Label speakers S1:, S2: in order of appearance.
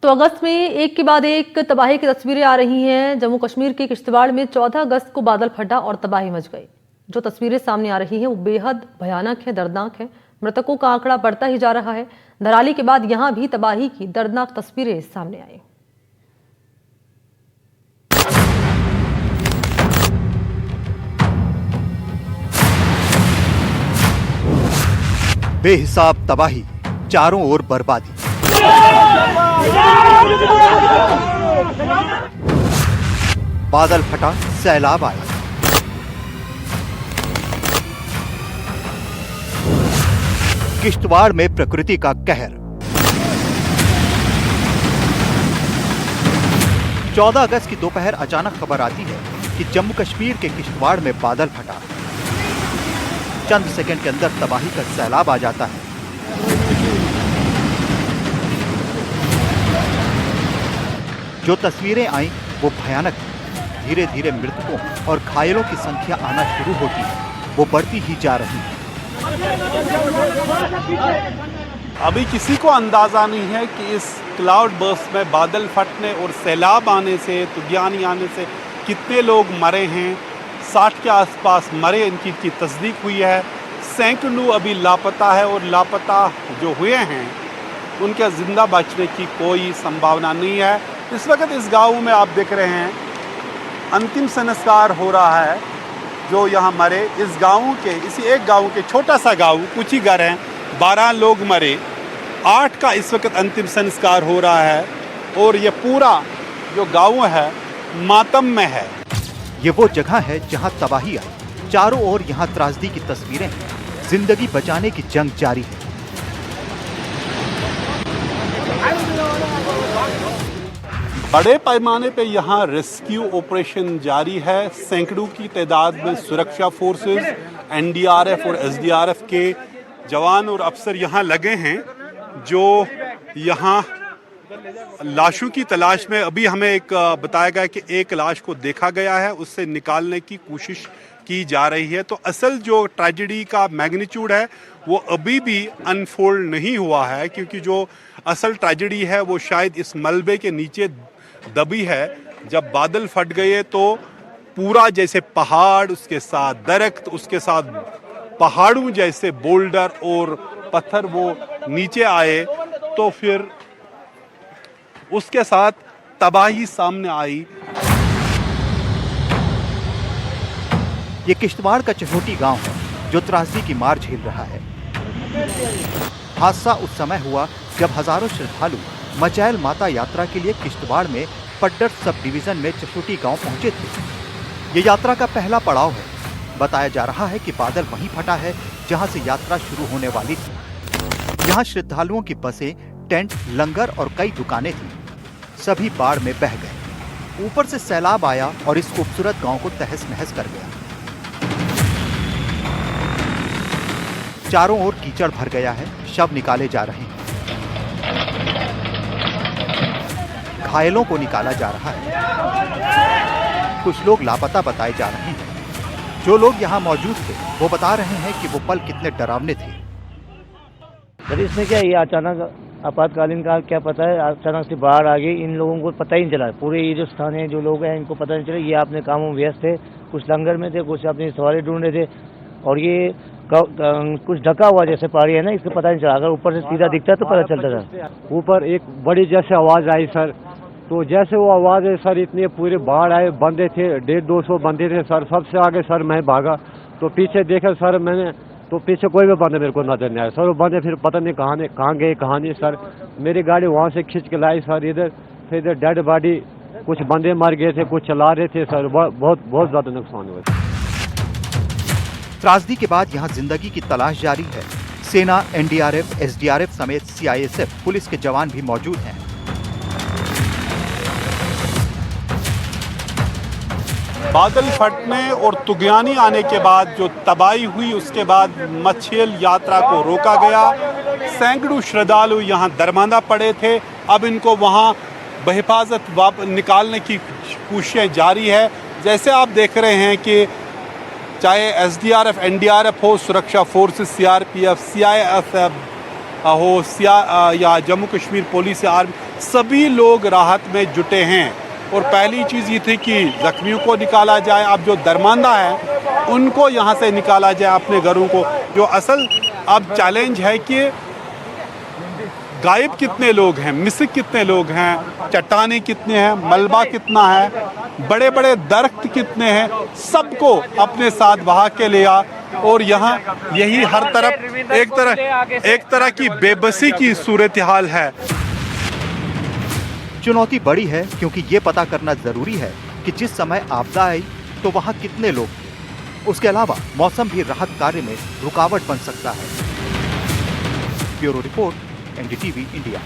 S1: तो अगस्त में एक के बाद एक तबाही की तस्वीरें आ रही हैं। जम्मू कश्मीर के किश्तवाड़ में 14 अगस्त को बादल फटा और तबाही मच गई। जो तस्वीरें सामने आ रही हैं वो बेहद भयानक है, दर्दनाक है। मृतकों का आंकड़ा बढ़ता ही जा रहा है। धराली के बाद यहां भी तबाही की दर्दनाक तस्वीरें सामने आई।
S2: बेहिसाब तबाही, चारों ओर बर्बादी। बादल फटा, सैलाब आया। किश्तवाड़ में प्रकृति का कहर। 14 अगस्त की दोपहर अचानक खबर आती है कि जम्मू कश्मीर के किश्तवाड़ में बादल फटा। चंद सेकंड के अंदर तबाही का सैलाब आ जाता है। जो तस्वीरें आई वो भयानक है। धीरे धीरे मृतकों और घायलों की संख्या आना शुरू होती है, वो बढ़ती ही जा रही है।
S3: अभी किसी को अंदाजा नहीं है कि इस क्लाउड बर्स्ट में बादल फटने और सैलाब आने से, तूफानी आने से कितने लोग मरे हैं। 60 के आसपास मरे, इनकी तस्दीक हुई है। सैकड़ों अभी लापता है और लापता जो हुए हैं उनके जिंदा बचने की कोई संभावना नहीं है। इस वक्त इस गांव में आप देख रहे हैं अंतिम संस्कार हो रहा है। जो यहाँ मरे इस गांव के, इसी एक गांव के, छोटा सा गांव, कुछ ही घर हैं, 12 लोग मरे, 8 का इस वक्त अंतिम संस्कार हो रहा है और ये पूरा जो गांव है मातम में है।
S2: ये वो जगह है जहां तबाही आई। चारों ओर यहां त्रासदी की तस्वीरें हैं। जिंदगी बचाने की जंग जारी है।
S3: बड़े पैमाने पे यहाँ रेस्क्यू ऑपरेशन जारी है। सैकड़ों की तादाद में सुरक्षा फोर्सेस, एनडीआरएफ और एसडीआरएफ के जवान और अफसर यहाँ लगे हैं, जो यहाँ लाशों की तलाश में। अभी हमें एक बताया गया कि एक लाश को देखा गया है, उससे निकालने की कोशिश की जा रही है। तो असल जो ट्रेजेडी का मैग्नीट्यूड है वो अभी भी अनफोल्ड नहीं हुआ है, क्योंकि जो असल ट्रेजेडी है वो शायद इस मलबे के नीचे दबी है। जब बादल फट गए तो पूरा जैसे पहाड़, उसके साथ दरख्त, उसके साथ पहाड़ों जैसे बोल्डर और पत्थर वो नीचे आए, तो फिर उसके साथ तबाही सामने आई।
S2: ये किश्तवाड़ का चहोटी गांव है जो त्रासदी की मार झेल रहा है। हादसा उस समय हुआ जब हजारों श्रद्धालु मचैल माता यात्रा के लिए किश्तवाड़ में पड्डर सब डिवीजन में चहोटी गांव पहुंचे थे। ये यात्रा का पहला पड़ाव है। बताया जा रहा है कि बादल वहीं फटा है जहां से यात्रा शुरू होने वाली थी। यहाँ श्रद्धालुओं की बसें, टेंट, लंगर और कई दुकानें थी। सभी बाढ़ में बह गए। ऊपर से सैलाब आया और इस खूबसूरत गांव को तहस नहस कर गया। चारों ओर कीचड़ भर गया है। शव निकाले जा रहे हैं। घायलों को निकाला जा रहा है। कुछ लोग लापता बताए जा रहे हैं। जो लोग यहाँ मौजूद थे वो बता रहे हैं कि वो पल कितने डरावने थे।
S4: सर इसमें क्या, ये अचानक आपातकालीन का क्या पता है, अचानक से बाढ़ आ गई। इन लोगों को पता ही नहीं चला। पूरे ये जो स्थानीय जो लोग हैं इनको पता नहीं चला। ये अपने कामों में व्यस्त थे, कुछ लंगर में थे, कुछ अपनी सवारी ढूंढ रहे थे, और ये कुछ ढका हुआ जैसे पहाड़ी है ना, इसको पता नहीं चला। अगर ऊपर से सीधा दिखता तो पता चलता था।
S5: ऊपर एक बड़ी जैसे आवाज आई सर, तो जैसे वो आवाज है सर, इतने पूरे बाढ़ आए, बंदे थे 150-200 बंदे थे सर। सबसे आगे सर मैं भागा तो पीछे देखा सर मैंने, तो पीछे कोई भी बंदे मेरे को नजर नहीं आया सर। वो बंदे फिर पता नहीं कहाँ गए कहाँ नहीं सर। मेरी गाड़ी वहाँ से खींच के लाई सर इधर, फिर इधर डेड बॉडी, कुछ बंदे मर गए थे, कुछ चला रहे थे सर। बहुत ज्यादा नुकसान हुआ।
S2: त्रासदी के बाद यहाँ जिंदगी की तलाश जारी है। सेना, एनडीआरएफ, एसडीआरएफ समेत सीआईएसएफ पुलिस के जवान भी मौजूद हैं।
S3: बादल फटने और तूफानी आने के बाद जो तबाही हुई, उसके बाद मचैल यात्रा को रोका गया। सैकड़ों श्रद्धालु यहाँ दरमांदा पड़े थे। अब इनको वहाँ बहिफाजत निकालने की कोशिशें जारी है। जैसे आप देख रहे हैं कि चाहे एसडीआरएफ, एनडीआरएफ हो, सुरक्षा फोर्सेस, सीआरपीएफ, सीआईएसएफ हो, या जम्मू कश्मीर पुलिस, आर्मी, सभी लोग राहत में जुटे हैं। और पहली चीज़ ये थी कि जख्मियों को निकाला जाए, अब जो दरमांदा है उनको यहाँ से निकाला जाए अपने घरों को। जो असल अब चैलेंज है कि गायब कितने लोग हैं, मिसिंग कितने लोग हैं, चट्टानें कितने हैं, मलबा कितना है, बड़े बड़े दरख्त कितने हैं, सबको अपने साथ बहा के लिया। और यहाँ यही हर तरफ एक तरह की बेबसी की सूरत हाल है।
S2: चुनौती बड़ी है क्योंकि ये पता करना जरूरी है कि जिस समय आपदा आई तो वहां कितने लोग थे। उसके अलावा मौसम भी राहत कार्य में रुकावट बन सकता है। Bureau report, NDTV India.